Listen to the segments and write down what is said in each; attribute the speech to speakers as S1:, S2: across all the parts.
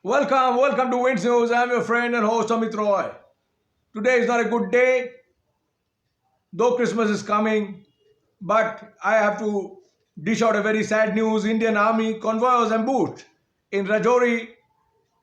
S1: Welcome to Wins News. I'm your friend and host Amit Roy. Today is not a good day, though Christmas is coming, but I have to dish out a very sad news. Indian Army convoy was ambushed in Rajouri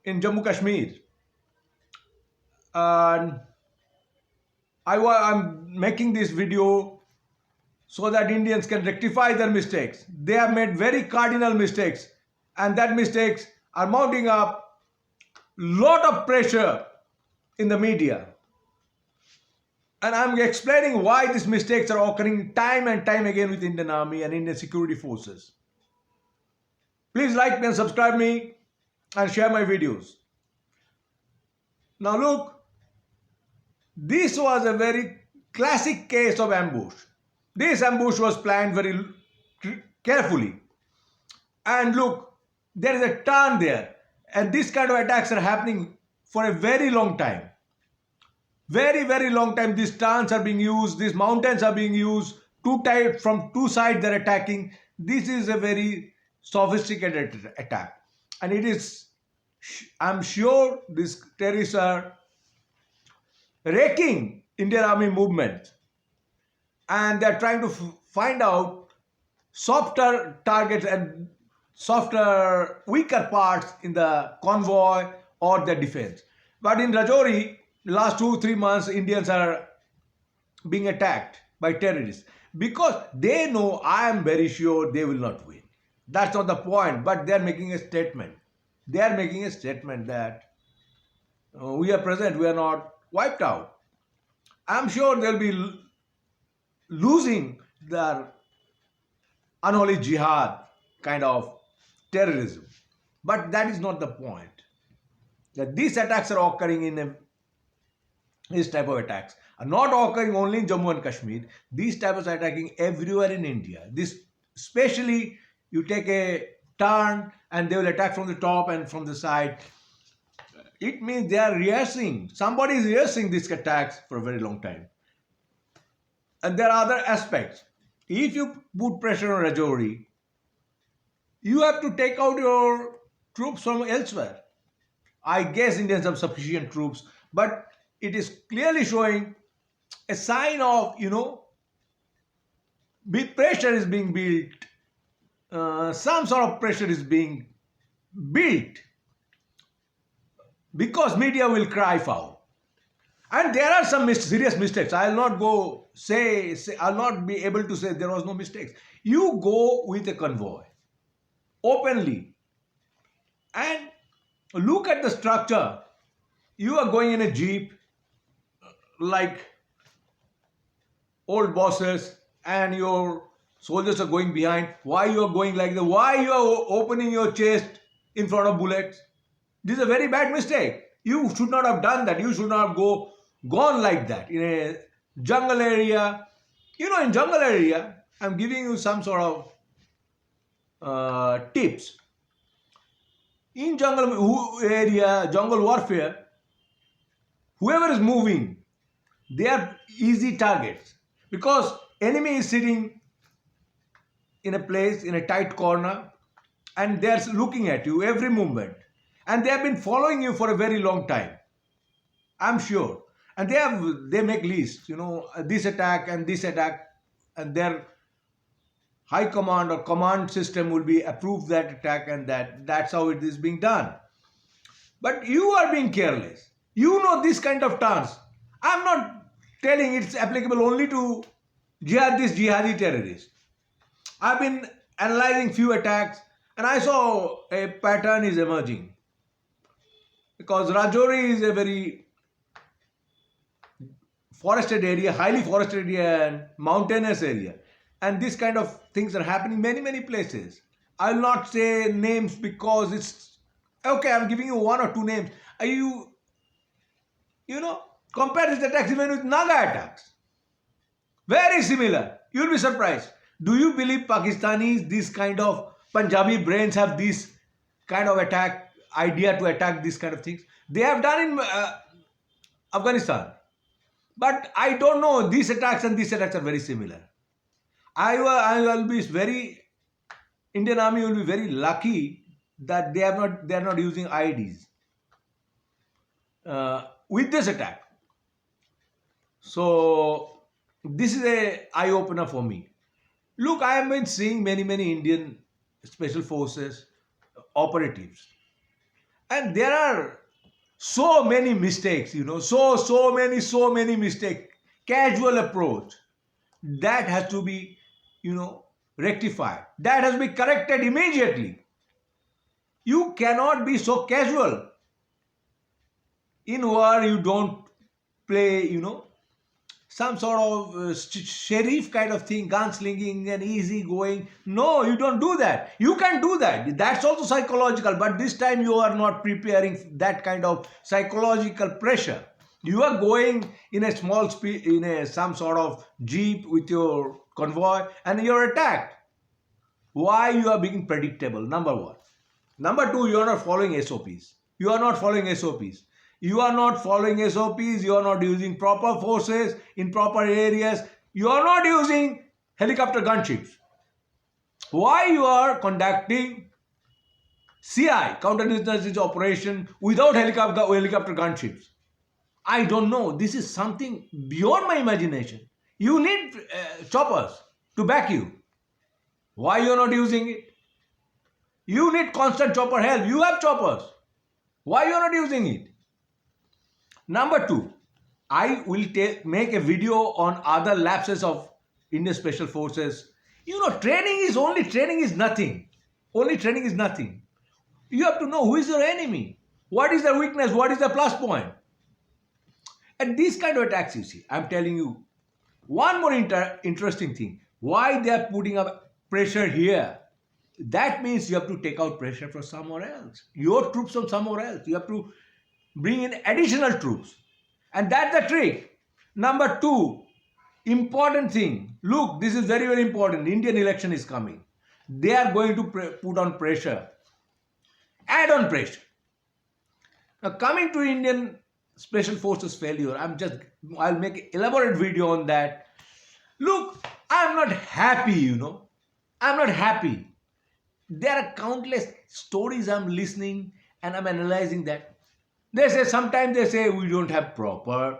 S1: in Jammu Kashmir. And I'm making this video so that Indians can rectify their mistakes. They have made very cardinal mistakes, and that mistakes are mounting up lot of pressure in the media. And I'm explaining why these mistakes are occurring time and time again with Indian Army and Indian security forces. Please like me and subscribe me and share my videos. Now look, this was a very classic case of ambush. This ambush was planned very carefully. And look, there is a turn there. And this kind of attacks are happening for a very long time. Very long time these turns are being used, these mountains are being used, from two sides they're attacking. This is a very sophisticated attack, and I'm sure these terrorists are wrecking Indian Army movement, and they're trying to find out softer targets and softer, weaker parts in the convoy or the defense. But in Rajouri, last 2-3 months, Indians are being attacked by terrorists because they know, I am very sure, they will not win. That's not the point, but they are making a statement. They are making a statement that we are present, we are not wiped out. I'm sure they'll be losing their unholy jihad kind of terrorism. But that is not the point. That these attacks are occurring these type of attacks are not occurring only in Jammu and Kashmir. These types are attacking everywhere in India. This, especially, you take a turn and they will attack from the top and from the side. It means they are rehearsing. Somebody is rehearsing these attacks for a very long time. And there are other aspects. If you put pressure on Rajouri, you have to take out your troops from elsewhere. I guess Indians have sufficient troops, but it is clearly showing a sign of, big pressure is being built. Some sort of pressure is being built because media will cry foul. And there are some serious mistakes. I'll not I'll not be able to say there was no mistakes. You go with a convoy openly and look at the structure. You are going in a jeep like old bosses and your soldiers are going behind. Why you are going like that? Why you are opening your chest in front of bullets? This is a very bad mistake. You should not have done that. You should not have gone like that in a jungle area. In jungle area, I'm giving you some sort of tips. In jungle area, jungle warfare, whoever is moving, they are easy targets because enemy is sitting in a place, in a tight corner, and they are looking at you every movement, and they have been following you for a very long time, I'm sure. And they make lists, this attack, and their high command or command system will be approved that attack, and that's how it is being done. But you are being careless. This kind of turns. I'm not telling it's applicable only to jihadi terrorists. I've been analyzing few attacks and I saw a pattern is emerging. Because Rajouri is a very forested area, highly forested area and mountainous area. And this kind of things are happening many places. I'll not say names because it's okay. I'm giving you one or two names. Compare these attacks even with Naga attacks. Very similar. You'll be surprised. Do you believe Pakistanis, this kind of Punjabi brains have this kind of idea to attack these kind of things? They have done in Afghanistan. But I don't know, these attacks and these attacks are very similar. Indian Army will be very lucky that they are not using IEDs with this attack. So this is a eye opener for me. Look, I have been seeing many Indian special forces operatives, and there are so many mistakes. So many mistakes. Casual approach that has to be rectified. That has to be corrected immediately. You cannot be so casual in war. You don't play some sort of sheriff kind of thing, gunslinging and easy going. No, you don't do that. You can do that. That's also psychological, but this time you are not preparing that kind of psychological pressure. You are going in a small speed, in a some sort of jeep with your convoy, and you're attacked. Why? You are being predictable, number one. Number two, you are not following SOPs. You are not following SOPs. You are not following SOPs. You are not using proper forces in proper areas. You are not using helicopter gunships. Why you are conducting CI, counter-insurgency operation, without helicopter gunships? I don't know. This is something beyond my imagination. You need choppers to back you. Why you are not using it? You need constant chopper help. You have choppers. Why you are not using it? Number two, I will make a video on other lapses of Indian Special Forces. Training is nothing. Only training is nothing. You have to know who is your enemy. What is their weakness? What is the plus point? And these kind of attacks, you see, I'm telling you, one more interesting thing. Why they are putting up pressure here? That means you have to take out pressure from somewhere else. Your troops from somewhere else. You have to bring in additional troops. And that's the trick. Number two, important thing. Look, this is very important. Indian election is coming. They are going to put on pressure. Add on pressure. Now, coming to Indian Special Forces failure, I'll make an elaborate video on that. Look, I'm not happy, I'm not happy. There are countless stories I'm listening and I'm analyzing that. Sometimes they say we don't have proper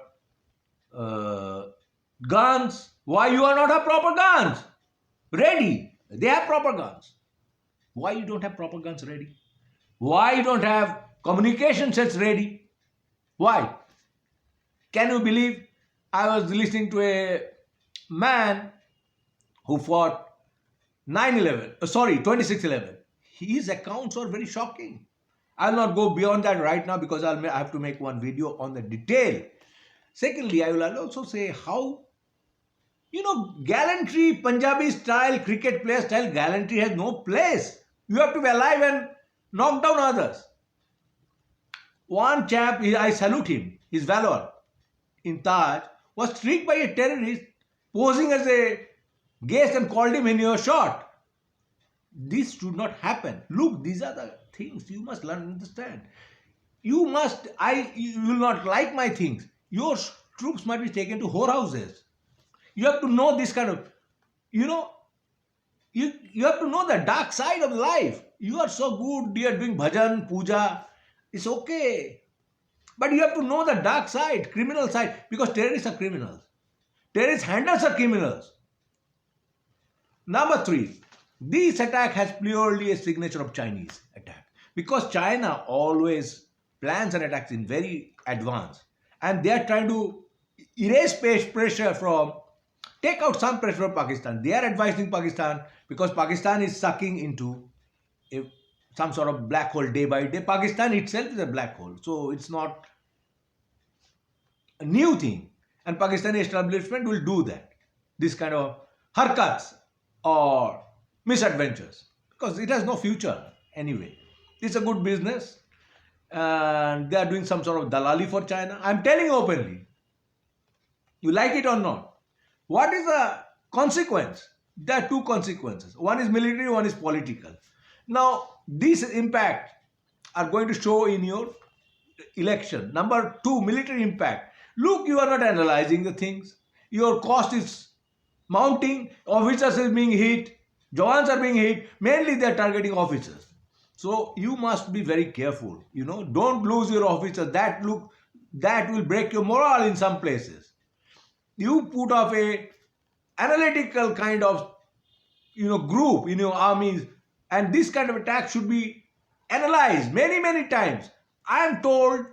S1: guns. Why you are not have proper guns ready? They have proper guns. Why you don't have proper guns ready? Why you don't have communication sets ready? Why? Can you believe? I was listening to a man who fought 26/11. His accounts are very shocking. I'll not go beyond that right now because I have to make one video on the detail. Secondly, I will also say how, gallantry, Punjabi style, cricket player style gallantry has no place. You have to be alive and knock down others. One chap, I salute him, his valor in Taj, was tricked by a terrorist posing as a guest and called him when he was shot. This should not happen. Look, these are the things you must learn and understand. You will not like my things. Your troops might be taken to whorehouses. You have to know this kind of, you have to know the dark side of life. You are so good, you are doing bhajan, puja. It's okay. But you have to know the dark side, criminal side, because terrorists are criminals. Terrorist handlers are criminals. Number three, this attack has purely a signature of Chinese attack. Because China always plans and attacks in very advance. And they are trying to erase pressure take out some pressure from Pakistan. They are advising Pakistan because Pakistan is sucking into some sort of black hole day by day. Pakistan itself is a black hole. So it's not a new thing. And Pakistani establishment will do that. This kind of harkats or misadventures. Because it has no future anyway. It's a good business. And they are doing some sort of dalali for China. I'm telling you openly. You like it or not. What is the consequence? There are two consequences. One is military, one is political. Now, these impact are going to show in your election. Number two, military impact. Look, you are not analyzing the things. Your cost is mounting. Officers are being hit. Jawans are being hit. Mainly they are targeting officers. So you must be very careful. Don't lose your officers. That will break your morale in some places. You put up a analytical kind of group in your armies, and this kind of attack should be analyzed many times. I am told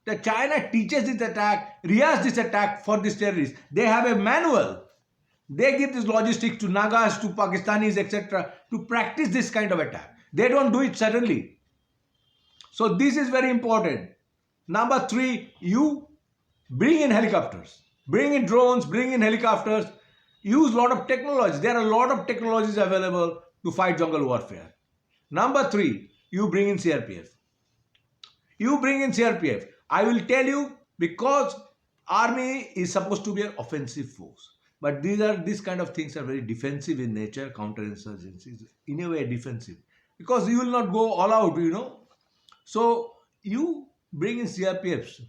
S1: that China teaches this attack, rehearses this attack for these terrorists. They have a manual. They give this logistics to Nagas, to Pakistanis, etc., to practice this kind of attack. They don't do it suddenly. So this is very important. Number three, you bring in helicopters, bring in drones, bring in helicopters. Use a lot of technology. There are a lot of technologies available to fight jungle warfare. Number three, you bring in CRPF. You bring in CRPF. I will tell you, because army is supposed to be an offensive force. But these kind of things are very defensive in nature. Counterinsurgency is in a way defensive, because you will not go all out. So you bring in CRPFs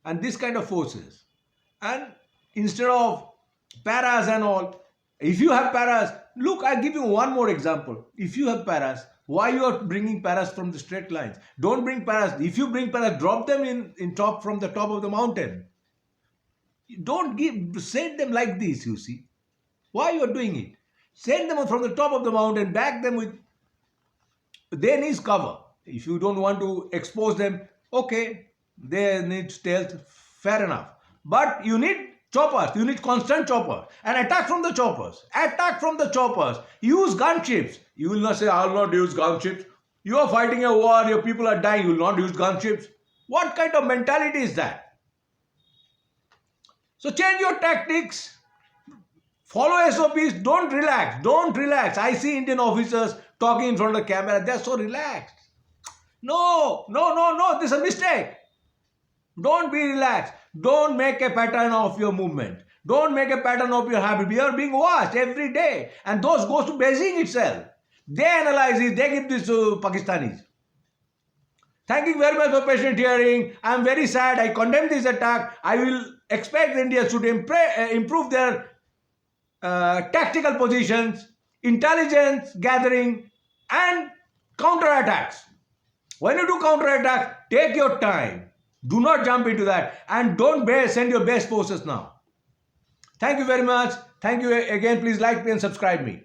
S1: and this kind of forces, and instead of paras and all, if you have paras, look, I give you one more example. If you have paras, why you are bringing paras from the straight lines? Don't bring paras. If you bring paras, drop them in top, from the top of the mountain. Don't send them like this, you see. Why you are doing it? Send them from the top of the mountain, back them with, they need cover. If you don't want to expose them, okay, they need stealth, fair enough. But you need choppers, you need constant chopper, and attack from the choppers. Attack from the choppers. Use gunships. You will not say, I will not use gunships. You are fighting a war, your people are dying, you will not use gunships. What kind of mentality is that? So change your tactics. Follow SOPs. Don't relax. Don't relax. I see Indian officers talking in front of the camera. They're so relaxed. No. This is a mistake. Don't be relaxed. Don't make a pattern of your movement. Don't make a pattern of your habit. You are being watched every day. And those goes to Beijing itself. They analyze it. They give this to Pakistanis. Thank you very much for patient hearing. I am very sad. I condemn this attack. I will expect India should improve their tactical positions, intelligence gathering, and counterattacks. When you do counterattack, take your time. Do not jump into that, and don't send your best forces now. Thank you very much. Thank you again. Please like me and subscribe me.